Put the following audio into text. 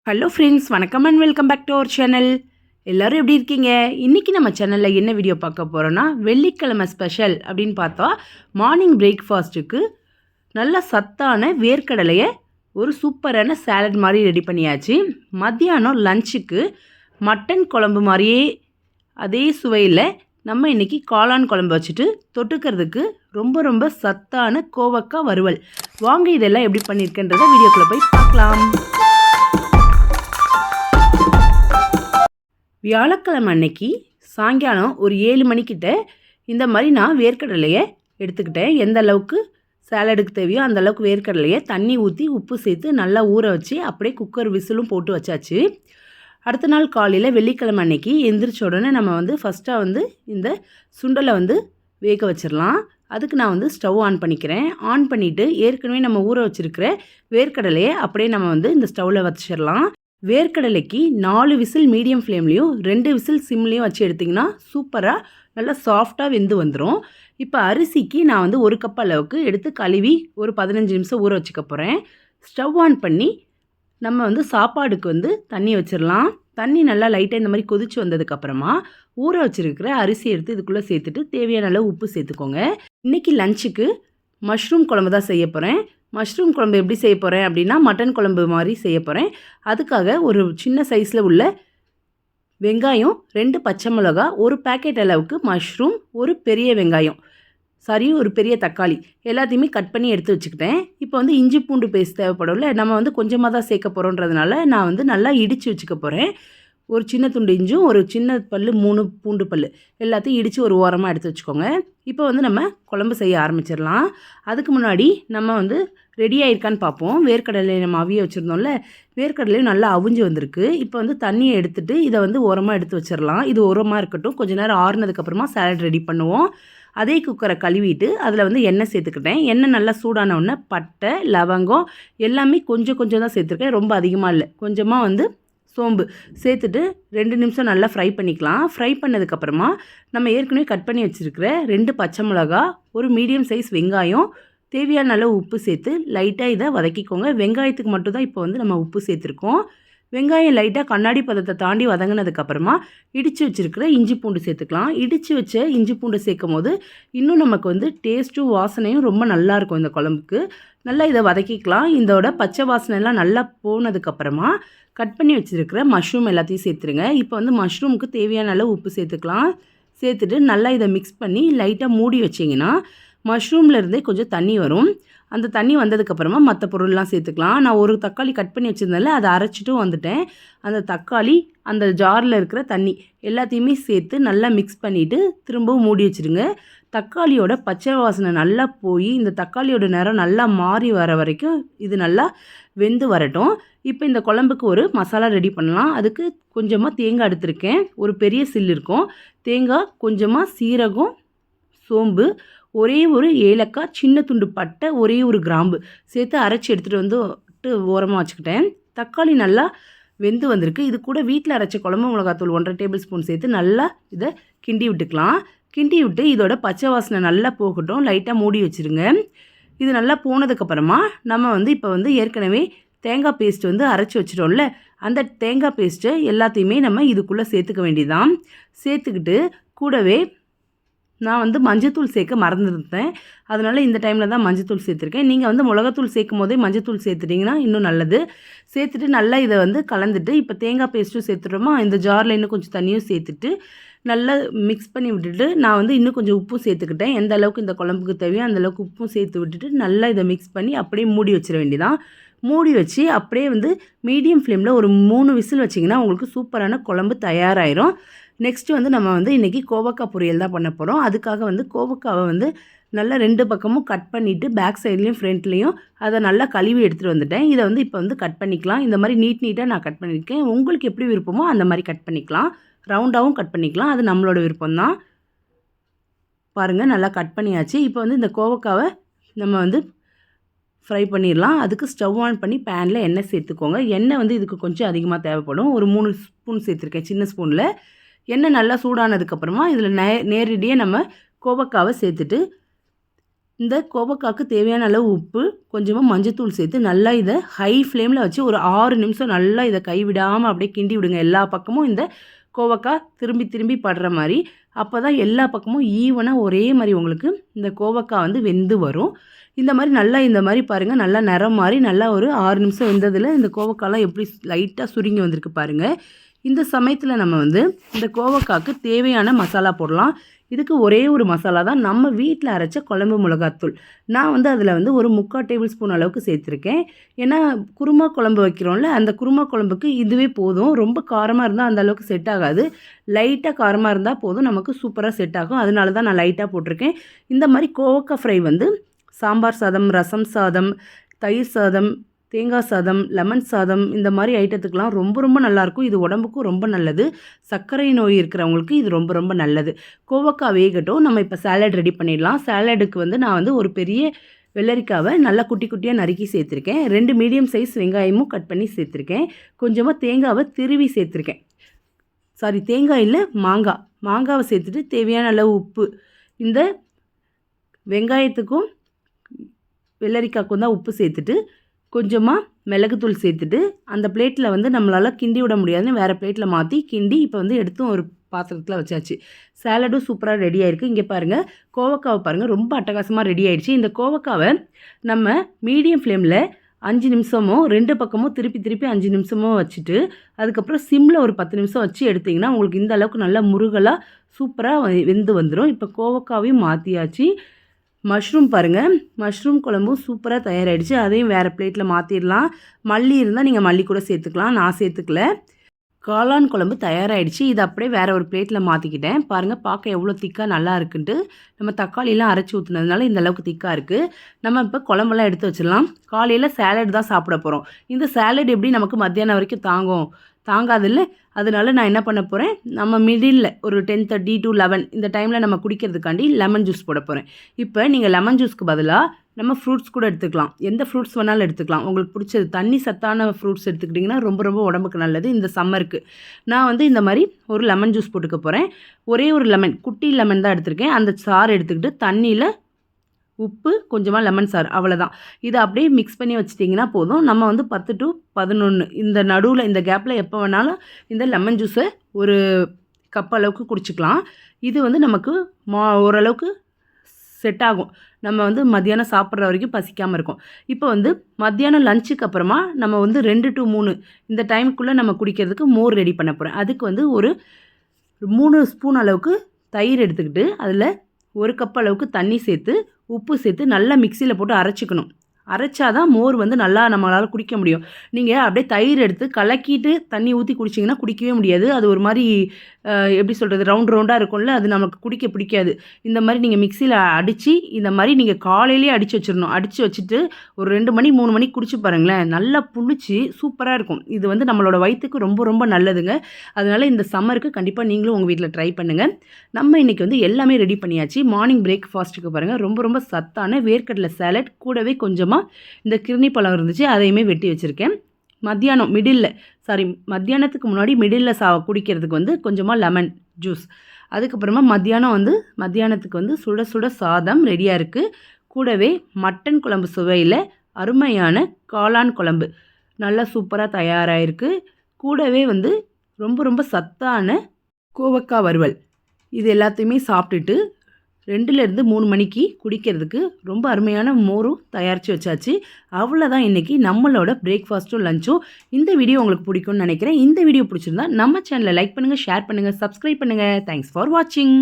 Hello friends, வணக்கம் and welcome back to our channel. எல்லோரும் எப்படி இருக்கீங்க? இன்றைக்கி நம்ம சேனலில் என்ன வீடியோ பார்க்க போகிறோன்னா, வெள்ளிக்கிழமை ஸ்பெஷல் அப்படின்னு பார்த்தா மார்னிங் பிரேக்ஃபாஸ்ட்டுக்கு நல்ல சத்தான வேர்க்கடலையை ஒரு சூப்பரான சாலட் மாதிரி ரெடி பண்ணியாச்சு. மத்தியானம் லஞ்சுக்கு மட்டன் குழம்பு மாதிரியே அதே சுவையில் நம்ம இன்றைக்கி காளான் குழம்பு வச்சுட்டு தொட்டுக்கிறதுக்கு ரொம்ப ரொம்ப சத்தான கோவக்காய் வறுவல். வாங்க இதெல்லாம் எப்படி பண்ணியிருக்கேன்றதை வீடியோக்குள்ளே போய் பார்க்கலாம். வியாழக்கிழமை அன்னைக்கு சாயங்காலம் ஒரு 7 மணிக்கிட்ட இந்த மாதிரி நான் வேர்க்கடலையை எடுத்துக்கிட்டேன். எந்த அளவுக்கு சாலடுக்கு தேவையோ அந்த அளவுக்கு வேர்க்கடலையை தண்ணி ஊற்றி உப்பு சேர்த்து நல்லா ஊற வச்சு அப்படியே குக்கர் விசிலும் போட்டு வச்சாச்சு. அடுத்த நாள் காலையில் வெள்ளிக்கிழமை அன்னைக்கு எந்திரிச்ச உடனே நம்ம ஃபஸ்ட்டாக இந்த சுண்டலை வேக வச்சிடலாம். அதுக்கு நான் ஸ்டவ் ஆன் பண்ணிக்கிறேன். ஆன் பண்ணிவிட்டு ஏற்கனவே நம்ம ஊற வச்சுருக்கிற வேர்க்கடலையை அப்படியே நம்ம இந்த ஸ்டவ்வில் வச்சிடலாம். வேர்க்கடலைக்கு 4 விசில் மீடியம் ஃப்ளேம்லேயும் 2 விசில் சிம்லேயும் வச்சு எடுத்திங்கன்னா சூப்பராக நல்லா சாஃப்டாக வெந்து வந்துடும். இப்போ அரிசிக்கு நான் 1 கப் அளவுக்கு எடுத்து கழுவி ஒரு 15 நிமிஷம் ஊற வச்சுக்க போகிறேன். ஸ்டவ் ஆன் பண்ணி நம்ம சாப்பாடுக்கு தண்ணி வச்சிடலாம். தண்ணி நல்லா லைட்டாக இந்த மாதிரி கொதிச்சு வந்ததுக்கப்புறமா ஊற வச்சுருக்கிற அரிசி எடுத்து இதுக்குள்ளே சேர்த்துட்டு தேவையான அளவு உப்பு சேர்த்துக்கோங்க. இன்றைக்கி லஞ்சுக்கு மஷ்ரூம் குழம்பு தான் செய்ய போகிறேன். மஷ்ரூம் குழம்பு எப்படி செய்ய போகிறேன் அப்படின்னா, மட்டன் குழம்பு மாதிரி செய்ய போகிறேன். அதுக்காக ஒரு சின்ன சைஸில் உள்ள வெங்காயம், 2 பச்சை மிளகா, ஒரு பேக்கெட் அளவுக்கு மஷ்ரூம், ஒரு பெரிய வெங்காயம், ஒரு பெரிய தக்காளி எல்லாத்தையுமே கட் பண்ணி எடுத்து வச்சுக்கிட்டேன். இப்போ இஞ்சி பூண்டு பேஸ்ட் தேவைப்படும்ல, நம்ம கொஞ்சமாக தான் சேர்க்க போகிறோன்றதுனால நான் நல்லா இடித்து வச்சுக்க போகிறேன். ஒரு சின்ன துண்டு இஞ்சும், ஒரு சின்ன பல், 3 பூண்டு பல் எல்லாத்தையும் இடித்து ஒரு ஓரமாக எடுத்து வச்சுக்கோங்க. இப்போ நம்ம குழம்பு செய்ய ஆரம்பிச்சிடலாம். அதுக்கு முன்னாடி நம்ம ரெடி ஆயிருக்கான்னு பார்ப்போம். வேர்க்கடலை நம்ம அவிய வச்சுருந்தோம்ல, வேர்க்கடலையும் நல்லா அவிஞ்சு வந்திருக்கு. இப்போ தண்ணியை எடுத்துகிட்டு இதை ஓரமாக எடுத்து வச்சிடலாம். இது ஓரமாக இருக்கட்டும். கொஞ்சம் நேரம் ஆறுனதுக்கப்புறமா சாலட் ரெடி பண்ணுவோம். அதே குக்கரை கழுவிட்டு அதில் எண்ணெய் சேர்த்துக்கிட்டேன். எண்ணெய் நல்லா சூடான உடனே பட்டை, லவங்கம் எல்லாமே கொஞ்சம் கொஞ்சம் தான் சேர்த்துருக்கேன், ரொம்ப அதிகமாக இல்லை. கொஞ்சமாக சோம்பு சேர்த்துட்டு 2 நிமிஷம் நல்லா ஃப்ரை பண்ணிக்கலாம். ஃப்ரை பண்ணதுக்கப்புறமா நம்ம ஏற்கனவே கட் பண்ணி வச்சுருக்கிற 2 பச்சை மிளகா, ஒரு மீடியம் சைஸ் வெங்காயம், தேவையான அளவு உப்பு சேர்த்து லைட்டாக இதை வதக்கிக்கோங்க. வெங்காயத்துக்கு மட்டும்தான் இப்போ நம்ம உப்பு சேர்த்துருக்கோம். வெங்காயம் லைட்டாக கண்ணாடி பதத்தை தாண்டி வதங்கினதுக்கப்புறமா இடித்து வச்சுருக்கிற இஞ்சி பூண்டு சேர்த்துக்கலாம். இடித்து வச்ச இஞ்சி பூண்டு சேர்க்கும் போது இன்னும் நமக்கு டேஸ்ட்டும் வாசனையும் ரொம்ப நல்லாயிருக்கும் இந்த குழம்புக்கு. நல்லா இதை வதக்கிக்கலாம். இதோட பச்சை வாசனைலாம் நல்லா போனதுக்கப்புறமா கட் பண்ணி வச்சுருக்கிற மஷ்ரூம் எல்லாத்தையும் சேர்த்துருங்க. இப்போ மஷ்ரூமுக்கு தேவையான அளவு உப்பு சேர்த்துக்கலாம். சேர்த்துட்டு நல்லா இதை மிக்ஸ் பண்ணி லைட்டாக மூடி வச்சிங்கன்னா மஷ்ரூம்லேருந்தே கொஞ்சம் தண்ணி வரும். அந்த தண்ணி வந்ததுக்கப்புறமா மற்ற பொருள்லாம் சேர்த்துக்கலாம். நான் ஒரு தக்காளி கட் பண்ணி வச்சுருந்தேன்ல, அதை அரைச்சிட்டும் வந்துட்டேன். அந்த தக்காளி, அந்த ஜாரில் இருக்கிற தண்ணி எல்லாத்தையுமே சேர்த்து நல்லா மிக்ஸ் பண்ணிவிட்டு திரும்பவும் மூடி வச்சுருங்க. தக்காளியோட பச்சை வாசனை நல்லா போய் இந்த தக்காளியோட நிறம் நல்லா மாறி வர வரைக்கும் இது நல்லா வெந்து வரட்டும். இப்போ இந்த குழம்புக்கு ஒரு மசாலா ரெடி பண்ணலாம். அதுக்கு கொஞ்சமாக தேங்காய் எடுத்திருக்கேன். ஒரு பெரிய சில்லு இருக்கும். தேங்காய், கொஞ்சமாக சீரகம், சோம்பு, ஒரே ஒரு ஏலக்காய், சின்ன துண்டு பட்டை, ஒரே ஒரு கிராம்பு சேர்த்து அரைச்சி எடுத்துகிட்டு ஓரமாக வச்சுக்கிட்டேன். தக்காளி நல்லா வெந்து வந்திருக்கு. இது கூட வீட்டில் அரைச்ச குழம்பு மிளகாத்தூள் 1.5 டேபிள் ஸ்பூன் சேர்த்து நல்லா இதை கிண்டி விட்டுக்கலாம். கிண்டி விட்டு இதோட பச்சை வாசனை நல்லா போகட்டும். லைட்டாக மூடி வச்சுருங்க. இது நல்லா போனதுக்கப்புறமா நம்ம இப்போ ஏற்கனவே தேங்காய் பேஸ்ட் அரைச்சி வச்சிட்டோம்ல, அந்த தேங்காய் பேஸ்ட்டை எல்லாத்தையுமே நம்ம இதுக்குள்ளே சேர்த்துக்க வேண்டியதான். சேர்த்துக்கிட்டு கூடவே நான் மஞ்சத்தூள் சேர்க்க மறந்துருந்தேன். அதனால் இந்த டைமில் தான் மஞ்சத்தூள் சேர்த்துருக்கேன். நீங்கள் மிளகாத்தூள் சேர்க்கும் போதே மஞ்சத்தூள் சேர்த்துட்டிங்கன்னா இன்னும் நல்லது. சேர்த்துட்டு நல்லா இதை கலந்துட்டு இப்போ தேங்காய் பேஸ்ட்டும் சேர்த்துட்டோமா, இந்த ஜாரில் இன்னும் கொஞ்சம் தண்ணியும் சேர்த்துட்டு நல்லா மிக்ஸ் பண்ணி விட்டுட்டு நான் இன்னும் கொஞ்சம் உப்பும் சேர்த்துக்கிட்டேன். எந்த அளவுக்கு இந்த குழம்புக்கு தேவையோ அந்தளவுக்கு உப்பும் சேர்த்து விட்டுட்டு நல்லா இதை மிக்ஸ் பண்ணி அப்படியே மூடி வச்சிட வேண்டியதான். மூடி வச்சு அப்படியே மீடியம் ஃப்ளேமில் ஒரு 3 விசில் வச்சிங்கன்னா உங்களுக்கு சூப்பரான குழம்பு தயாராகிடும். நெக்ஸ்ட்டு நம்ம இன்றைக்கி கோவக்காய் பொரியல் தான் பண்ண போகிறோம். அதுக்காக கோவக்காவை நல்லா 2 பக்கமும் கட் பண்ணிவிட்டு பேக் சைட்லேயும் ஃப்ரண்ட்லேயும் அதை நல்லா கழுவி எடுத்துகிட்டு வந்துட்டேன். இதை இப்போ கட் பண்ணிக்கலாம். இந்த மாதிரி நீட்டாக நான் கட் பண்ணியிருக்கேன். உங்களுக்கு எப்படி விருப்பமோ அந்த மாதிரி கட் பண்ணிக்கலாம். ரவுண்டாகவும் கட் பண்ணிக்கலாம். அது நம்மளோட விருப்பம்தான். பாருங்கள், நல்லா கட் பண்ணியாச்சு. இப்போ இந்த கோவக்காவை நம்ம ஃப்ரை பண்ணிடலாம். அதுக்கு ஸ்டவ் ஆன் பண்ணி பேனில் எண்ணெய் சேர்த்துக்கோங்க. எண்ணெய் இதுக்கு கொஞ்சம் அதிகமாக தேவைப்படும். ஒரு 3 ஸ்பூன் சேர்த்துருக்கேன், சின்ன ஸ்பூனில். எண்ணெய் நல்லா சூடானதுக்கப்புறமா இதில் நேரடியாக நம்ம கோவக்காவை சேர்த்துட்டு இந்த கோவக்காய்க்கு தேவையான அளவு உப்பு, கொஞ்சமாக மஞ்சத்தூள் சேர்த்து நல்லா இதை ஹை ஃப்ளேமில் வச்சு ஒரு 6 நிமிஷம் நல்லா இதை கைவிடாமல் அப்படியே கிண்டி விடுங்க. எல்லா பக்கமும் இந்த கோவக்காய் திரும்பி திரும்பி படுற மாதிரி. அப்போ தான் எல்லா பக்கமும் ஈவனாக ஒரே மாதிரி உங்களுக்கு இந்த கோவக்காய் வந்து வெந்து வரும். இந்த மாதிரி நல்லா இந்த மாதிரி பாருங்கள், நல்லா நிறம் மாதிரி நல்லா ஒரு 6 நிமிஷம் வெந்ததில் இந்த கோவக்காய்லாம் எப்படி லைட்டாக சுருங்கி வந்திருக்கு பாருங்கள். இந்த சமயத்தில் நம்ம வந்து இந்த கோவக்காய்க்கு தேவையான மசாலா போடலாம். இதுக்கு ஒரே ஒரு மசாலா தான், நம்ம வீட்டில் அரைச்ச குழம்பு மிளகாத்தூள். நான் வந்து அதில் வந்து ஒரு 3/4 டேபிள் ஸ்பூன் அளவுக்கு சேர்த்துருக்கேன். ஏன்னா குருமா குழம்பு வைக்கிறோம்ல, அந்த குருமா குழம்புக்கு இதுவே போதும். ரொம்ப காரமாக இருந்தால் அந்த அளவுக்கு செட் ஆகாது. லைட்டாக காரமாக இருந்தால் போதும், நமக்கு சூப்பராக செட் ஆகும். அதனால தான் நான் லைட்டாக போட்டிருக்கேன். இந்த மாதிரி கோவக்காய் ஃப்ரை வந்து சாம்பார் சாதம், ரசம் சாதம், தயிர் சாதம், தேங்காய் சாதம், லெமன் சாதம் இந்த மாதிரி ஐட்டத்துக்கெலாம் ரொம்ப ரொம்ப நல்லாயிருக்கும். இது உடம்புக்கும் ரொம்ப நல்லது. சர்க்கரை நோய் இருக்கிறவங்களுக்கு இது ரொம்ப ரொம்ப நல்லது. கோவக்காய் வேகட்டும், நம்ம இப்போ சாலட் ரெடி பண்ணிடலாம். சாலடுக்கு வந்து நான் வந்து ஒரு பெரிய வெள்ளரிக்காவை நல்லா குட்டி குட்டியாக நறுக்கி சேர்த்துருக்கேன். 2 மீடியம் சைஸ் வெங்காயமும் கட் பண்ணி சேர்த்துருக்கேன். கொஞ்சமாக தேங்காவை திருவி சேர்த்துருக்கேன். தேங்காயில் மாங்காவை சேர்த்துட்டு தேவையான அளவு உப்பு, இந்த வெங்காயத்துக்கும் வெள்ளரிக்காய்க்கும் தான் உப்பு சேர்த்துட்டு கொஞ்சமாக மிளகுத்தூள் சேர்த்துட்டு அந்த பிளேட்டில் வந்து நம்மளால் கிண்டி விட முடியாதுன்னு வேறு பிளேட்டில் மாற்றி கிண்டி இப்போ வந்து எடுத்தும் ஒரு பாத்திரத்தில் வச்சாச்சு. சாலடும் சூப்பராக ரெடி ஆகிருக்கு. இங்கே பாருங்கள், கோவக்காவை பாருங்கள், ரொம்ப அட்டகாசமாக ரெடி ஆகிடுச்சு. இந்த கோவக்காவை நம்ம மீடியம் ஃப்ளேமில் 5 நிமிஷமோ 2 பக்கமும் திருப்பி திருப்பி 5 நிமிஷமோ வச்சுட்டு அதுக்கப்புறம் சிம்மில் ஒரு 10 நிமிஷம் வச்சு எடுத்திங்கன்னா உங்களுக்கு இந்த அளவுக்கு நல்லா முருகலாக சூப்பராக வெந்து வந்துடும். இப்போ கோவக்காவையும் மாற்றியாச்சு. மஷ்ரூம் பாருங்கள், மஷ்ரூம் குழம்பும் சூப்பராக தயாராகிடுச்சு. அதையும் வேறு பிளேட்டில் மாற்றிடலாம். மல்லி இருந்தால் நீங்கள் மல்லி கூட சேர்த்துக்கலாம், நான் சேர்த்துக்கல. காளான் குழம்பு தயாராகிடுச்சு. இதை அப்படியே வேறு ஒரு பிளேட்டில் மாற்றிக்கிட்டேன். பாருங்கள், பார்க்க எவ்வளோ திக்காக நல்லா இருக்குன்ட்டு. நம்ம தக்காளியெலாம் அரைச்சி ஊற்றுனதுனால இந்த அளவுக்கு திக்காக இருக்குது. நம்ம இப்போ குழம்பெல்லாம் எடுத்து வச்சிடலாம். காலையில் சாலட் தான் சாப்பிட போகிறோம். இந்த சாலட் எப்படி நமக்கு மத்தியானம் வரைக்கும் தாங்காதில்ல. அதனால நான் என்ன பண்ண போகிறேன், நம்ம மிடில் ஒரு 10:30 to 11 இந்த டைமில் நம்ம குடிக்கிறதுக்காண்டி லெமன் ஜூஸ் போட போகிறேன். இப்போ நீங்கள் லெமன் ஜூஸ்க்கு பதிலாக நம்ம ஃப்ரூட்ஸ் கூட எடுத்துக்கலாம். எந்த ஃப்ரூட்ஸ் வேணாலும் எடுத்துக்கலாம், உங்களுக்கு பிடிச்சது. தண்ணி சத்தான ஃப்ரூட்ஸ் எடுத்துக்கிட்டிங்கன்னா ரொம்ப ரொம்ப உடம்புக்கு நல்லது இந்த சம்மருக்கு. நான் வந்து இந்த மாதிரி ஒரு லெமன் ஜூஸ் போட்டுக்க போகிறேன். ஒரே ஒரு லெமன், குட்டி லெமன் தான் எடுத்திருக்கேன். அந்த சாறு எடுத்துக்கிட்டு தண்ணியில் உப்பு, கொஞ்சமாக லெமன் சாறு, அவ்வளோதான். இதை அப்படியே மிக்ஸ் பண்ணி வச்சிட்டிங்கன்னா போதும். நம்ம வந்து 10 to 11 இந்த நடுவில் இந்த கேப்பில் எப்போ வேணாலும் இந்த லெமன் ஜூஸை ஒரு கப் அளவுக்கு குடிச்சிக்கலாம். இது வந்து நமக்கு ஓரளவுக்கு செட் ஆகும். நம்ம வந்து மத்தியானம் சாப்பிட்ற வரைக்கும் பசிக்காமல் இருக்கும். இப்போ வந்து மத்தியானம் லஞ்சுக்கு அப்புறமா நம்ம வந்து 2 to 3 இந்த டைமுக்குள்ளே நம்ம குடிக்கிறதுக்கு மோர் ரெடி பண்ண போகிறேன். அதுக்கு வந்து ஒரு 3 ஸ்பூன் அளவுக்கு தயிர் எடுத்துக்கிட்டு அதில் 1 கப் அளவுக்கு தண்ணி சேர்த்து உப்பு சேர்த்து நல்லா மிக்சியில் போட்டு அரைச்சிக்கணும். அரைச்சாதான் மோர் வந்து நல்லா நம்மளால் குடிக்க முடியும். நீங்கள் அப்படியே தயிர் எடுத்து கலக்கிட்டு தண்ணி ஊற்றி குடிச்சிங்கன்னா குடிக்கவே முடியாது. அது ஒரு மாதிரி எப்படி சொல்கிறது, ரவுண்டாக இருக்கும்ல, அது நமக்கு குடிக்க பிடிக்காது. இந்த மாதிரி நீங்கள் மிக்சியில் அடித்து இந்த மாதிரி நீங்கள் காலையிலேயே அடித்து வச்சிடணும். அடித்து வச்சுட்டு ஒரு 2 மணி 3 மணிக்கு குடிச்சு பாருங்களேன், நல்லா புளிச்சு சூப்பராக இருக்கும். இது வந்து நம்மளோட வயிற்றுக்கு ரொம்ப ரொம்ப நல்லதுங்க. அதனால் இந்த சம்மருக்கு கண்டிப்பாக நீங்களும் உங்கள் வீட்டில் ட்ரை பண்ணுங்கள். நம்ம இன்றைக்கி வந்து எல்லாமே ரெடி பண்ணியாச்சு. மார்னிங் பிரேக்ஃபாஸ்ட்டுக்கு பாருங்கள், ரொம்ப ரொம்ப சத்தான வேர்க்கடலை சாலட், கூடவே கொஞ்சமாக இந்த கிர்னி பழம் இருந்துச்சு, அதையுமே வெட்டி வச்சுருக்கேன். மத்தியானத்துக்கு முன்னாடி மிடில் குடிக்கிறதுக்கு வந்து கொஞ்சமாக லெமன் ஜூஸ். அதுக்கப்புறமா மத்தியானத்துக்கு வந்து சுட சுட சாதம் ரெடியாக இருக்குது. கூடவே மட்டன் குழம்பு சுவையில் அருமையான காளான் குழம்பு நல்லா சூப்பராக தயாராகிருக்கு. கூடவே வந்து ரொம்ப ரொம்ப சத்தான கோவக்காய் வறுவல். இது எல்லாத்தையுமே சாப்பிட்டுட்டு 2லேருந்து 3 மணிக்கு குடிக்கிறதுக்கு ரொம்ப அருமையான மோரும் தயாரித்து வச்சாச்சு. அவ்வளோதான் இன்றைக்கி நம்மளோட பிரேக்ஃபாஸ்ட்டும் லஞ்சும். இந்த வீடியோ உங்களுக்கு பிடிக்கும்னு நினைக்கிறேன். இந்த வீடியோ பிடிச்சிருந்தா நம்ம சேனலை லைக் பண்ணுங்கள், ஷேர் பண்ணுங்கள், சப்ஸ்கிரைப் பண்ணுங்கள். தேங்க்ஸ் ஃபார் வாட்சிங்.